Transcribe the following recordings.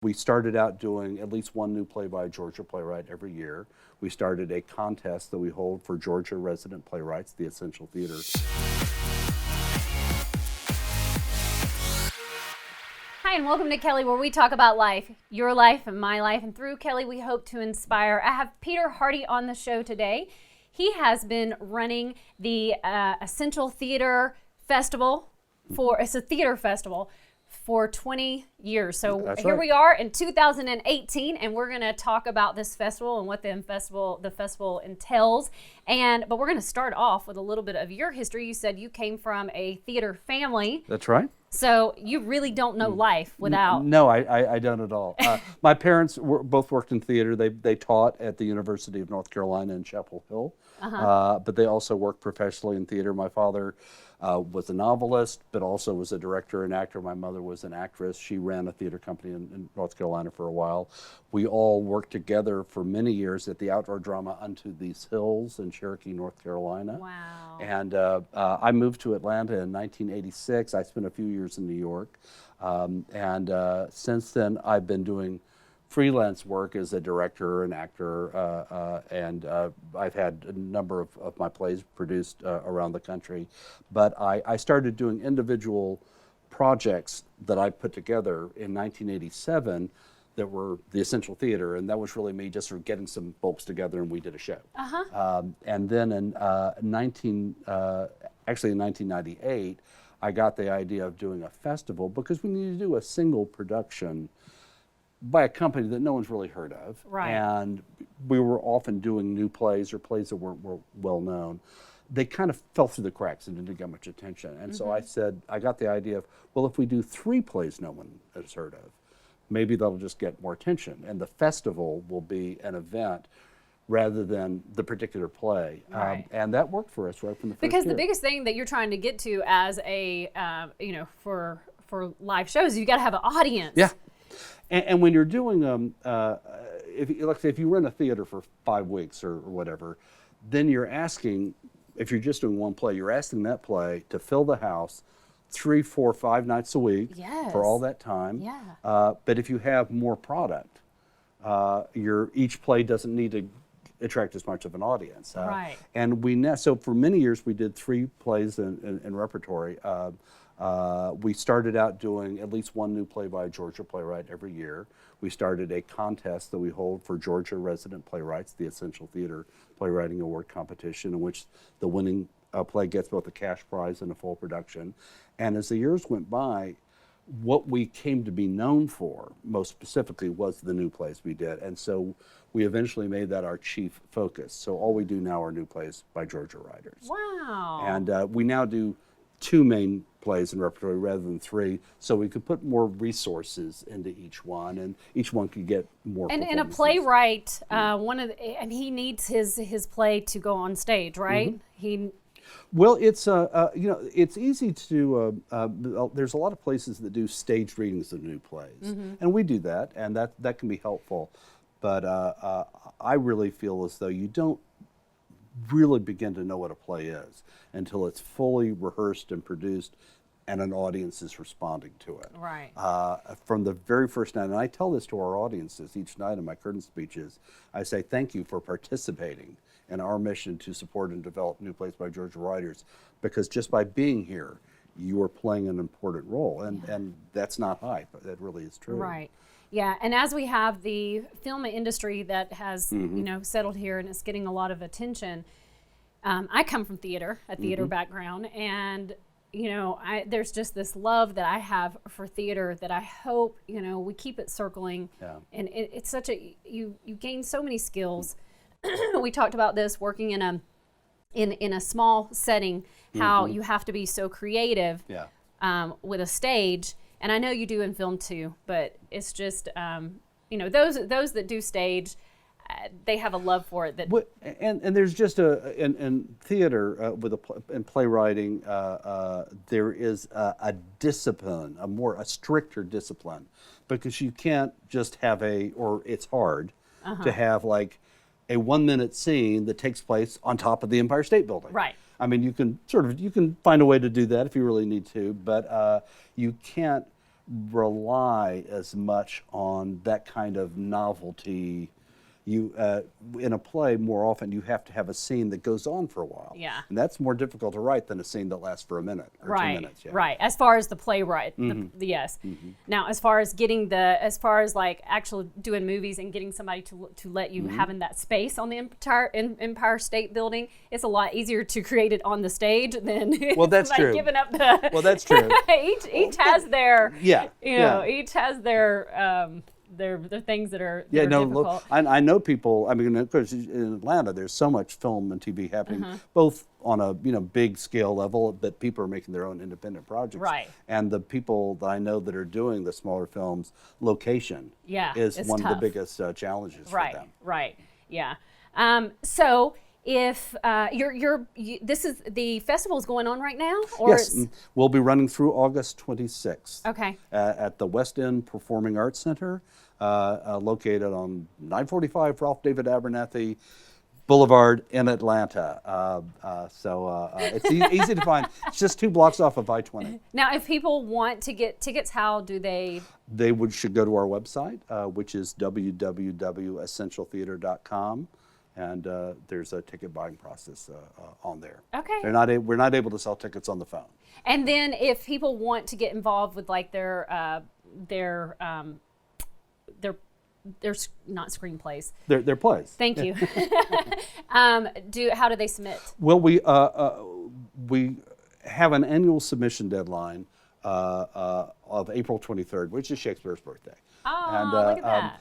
We started out doing at least one new play by a Georgia playwright every year. We started a contest that we hold for Georgia resident playwrights, the Essential Theater. Hi, and welcome to Kelly, where we talk about life, your life and my life. And through Kelly, we hope to inspire. I have Peter Hardy on the show today. He has been running the Essential Theater Festival it's a theater festival for 20 years. So That's here right. we are in 2018, and we're going to talk about this festival and what the festival entails. But we're going to start off with a little bit of your history. You said you came from a theater family. That's right. So you really don't know life without. No, I don't at all. My parents both worked in theater. They taught at the University of North Carolina in Chapel Hill, but they also worked professionally in theater. My father was a novelist, but also was a director and actor. My mother was an actress. She ran a theater company in North Carolina for a while. We all worked together for many years at the outdoor drama Unto These Hills in Cherokee, North Carolina. Wow. And I moved to Atlanta in 1986. I spent a few years in New York. Since then, I've been doing freelance work as a director and actor, and I've had a number of my plays produced around the country. But I started doing individual projects that I put together in 1987 that were the Essential Theater, and that was really me just sort of getting some folks together and we did a show. And then in 1998, I got the idea of doing a festival because we needed to do a single production by a company that no one's really heard of. Right. And we were often doing new plays or plays that weren't well known. They kind of fell through the cracks and didn't get much attention. And so I said, I got the idea of, well, if we do 3 plays no one has heard of, maybe that'll just get more attention. And the festival will be an event rather than the particular play. Right. And that worked for us right from the first Because year. the biggest thing that you're trying to get to as a, for live shows, you got to have an audience. Yeah. And when you're doing, if you run a theater for 5 weeks or whatever, then you're asking, if you're just doing one play, you're asking that play to fill the house 3, 4, 5 nights a week for all that time. Yeah. But if you have more product, each play doesn't need to attract as much of an audience. Right. And so for many years we did 3 plays in repertory. We started out doing at least one new play by a Georgia playwright every year. We started a contest that we hold for Georgia resident playwrights, the Essential Theater Playwriting Award competition, in which the winning play gets both a cash prize and a full production. And as the years went by, what we came to be known for, most specifically, was the new plays we did. And so we eventually made that our chief focus. So all we do now are new plays by Georgia writers. Wow. And we now do 2 main plays in repertory rather than 3, so we could put more resources into each one, and each one could get more. And a playwright, he needs his play to go on stage, right? Well, it's it's easy to. There's a lot of places that do staged readings of new plays, and we do that, and that can be helpful. But I really feel as though you don't really begin to know what a play is until it's fully rehearsed and produced and an audience is responding to it. Right. From the very first night, and I tell this to our audiences each night in my curtain speeches, I say thank you for participating in our mission to support and develop new plays by Georgia writers, because just by being here, you are playing an important role, and that's not hype, that really is true. Right. Yeah, and as we have the film industry that has settled here and it's getting a lot of attention, I come from theater, a theater background, and there's just this love that I have for theater that I hope we keep it circling. Yeah. And it's such you gain so many skills. We talked about this working in a small setting, how you have to be so creative with a stage. And I know you do in film too, but it's just those that do stage, they have a love for it. And there's just in theater in playwriting, there is a discipline, a stricter discipline, because you can't just have it's hard to have like a 1-minute scene that takes place on top of the Empire State Building. Right. I mean, you can find a way to do that if you really need to, but you can't rely as much on that kind of novelty. You in a play, more often you have to have a scene that goes on for a while. Yeah. And that's more difficult to write than a scene that lasts for a minute or 2 minutes. Yeah. Right. As far as the playwright, yes. Now, as far as like actual doing movies and getting somebody to let you have in that space on the entire Empire State Building, it's a lot easier to create it on the stage than Well, that's true. giving up the. Well, that's true. each has their. Yeah. Each has their things that are difficult. Look, I know people. I mean, of course, in Atlanta, there's so much film and TV happening, both on a big scale level, but people are making their own independent projects. Right. And the people that I know that are doing the smaller films, location is one tough. of the biggest challenges for them. Right. Yeah. So if this is the festival is going on right now, or Yes, we'll be running through August 26th. Okay. At the West End Performing Arts Center, located on 945 Ralph David Abernathy Boulevard in Atlanta. It's easy to find. It's just 2 blocks off of I-20. Now, if people want to get tickets, how do they? They should go to our website, which is www.essentialtheater.com. And there's a ticket buying process on there. Okay. We're not able to sell tickets on the phone. And then, if people want to get involved with like their not screenplays. They're plays. Thank you. How do they submit? Well, we have an annual submission deadline of April 23rd, which is Shakespeare's birthday. Oh, look at that.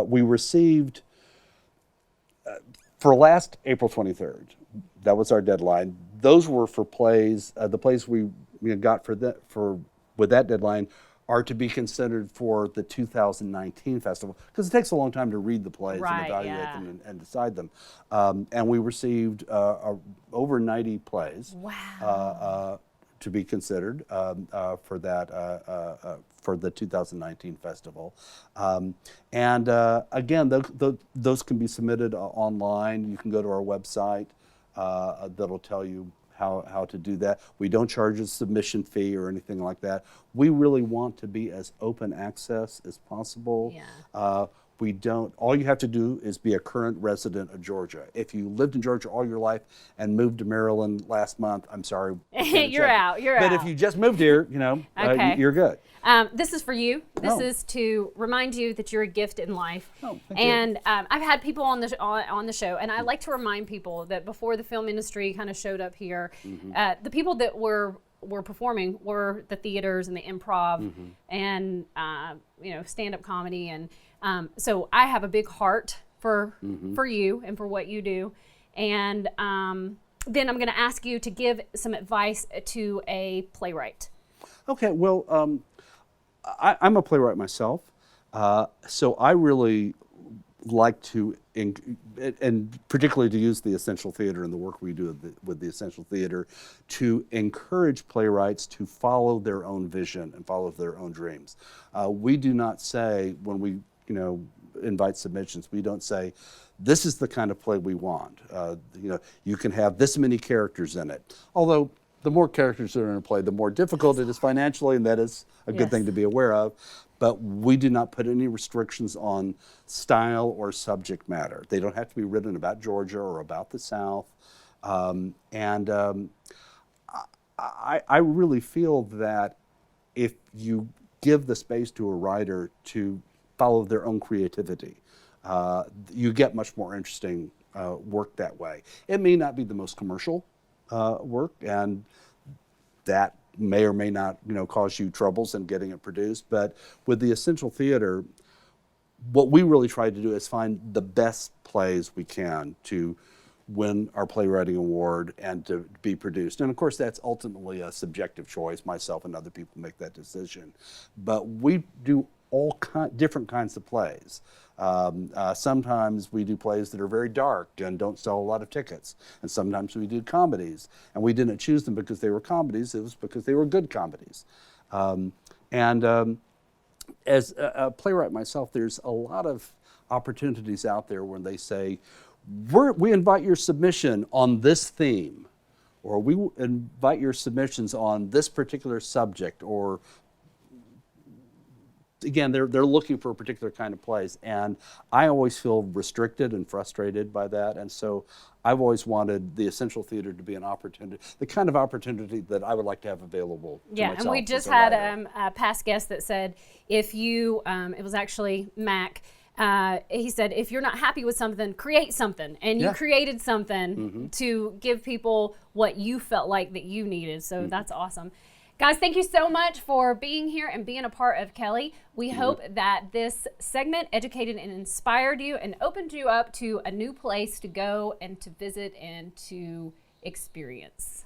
We received for last April 23rd. That was our deadline. Those were for plays. The plays we got with that deadline are to be considered for the 2019 festival, because it takes a long time to read the plays and evaluate them and decide them. And we received over 90 plays. Wow. To be considered for the 2019 festival. Again, those can be submitted online. You can go to our website. That'll tell you how to do that. We don't charge a submission fee or anything like that. We really want to be as open access as possible. Yeah. We don't, all you have to do is be a current resident of Georgia. If you lived in Georgia all your life and moved to Maryland last month, I'm sorry. You're out. But if you just moved here, Okay. you're good. This is for you. This is to remind you that you're a gift in life. Oh, thank and you. I've had people on the show, and I like to remind people that before the film industry kind of showed up here, the people that were performing were the theaters and the improv and stand-up comedy, and so I have a big heart for you and for what you do, and then I'm going to ask you to give some advice to a playwright. Okay, well, I'm a playwright myself, so I really like to, and particularly to use the Essential Theater and the work we do with the Essential Theater, to encourage playwrights to follow their own vision and follow their own dreams. We do not say, when we invite submissions, we don't say, this is the kind of play we want. You can have this many characters in it. Although the more characters that are in a play, the more difficult it is financially, and that is a good thing to be aware of. But we do not put any restrictions on style or subject matter. They don't have to be written about Georgia or about the South. I really feel that if you give the space to a writer to follow their own creativity, you get much more interesting work that way. It may not be the most commercial work, and that may or may not cause you troubles in getting it produced. But with the Essential Theater, what we really try to do is find the best plays we can to win our playwriting award and to be produced. And of course, that's ultimately a subjective choice. Myself and other people make that decision. But we do all different kinds of plays. Sometimes we do plays that are very dark and don't sell a lot of tickets. And sometimes we do comedies. And we didn't choose them because they were comedies, it was because they were good comedies. As a playwright myself, there's a lot of opportunities out there when they say, we invite your submission on this theme. or we invite your submissions on this particular subject, or again, they're looking for a particular kind of plays, and I always feel restricted and frustrated by that, and so I've always wanted the Essential Theater to be an opportunity, the kind of opportunity that I would like to have available to Yeah, myself and we as just a had writer. a past guest that said if you, it was actually Mac. He said, if you're not happy with something, create something. And you Yeah. created something to give people what you felt like that you needed. So that's awesome. Guys, thank you so much for being here and being a part of Kelly. We hope that this segment educated and inspired you and opened you up to a new place to go and to visit and to experience.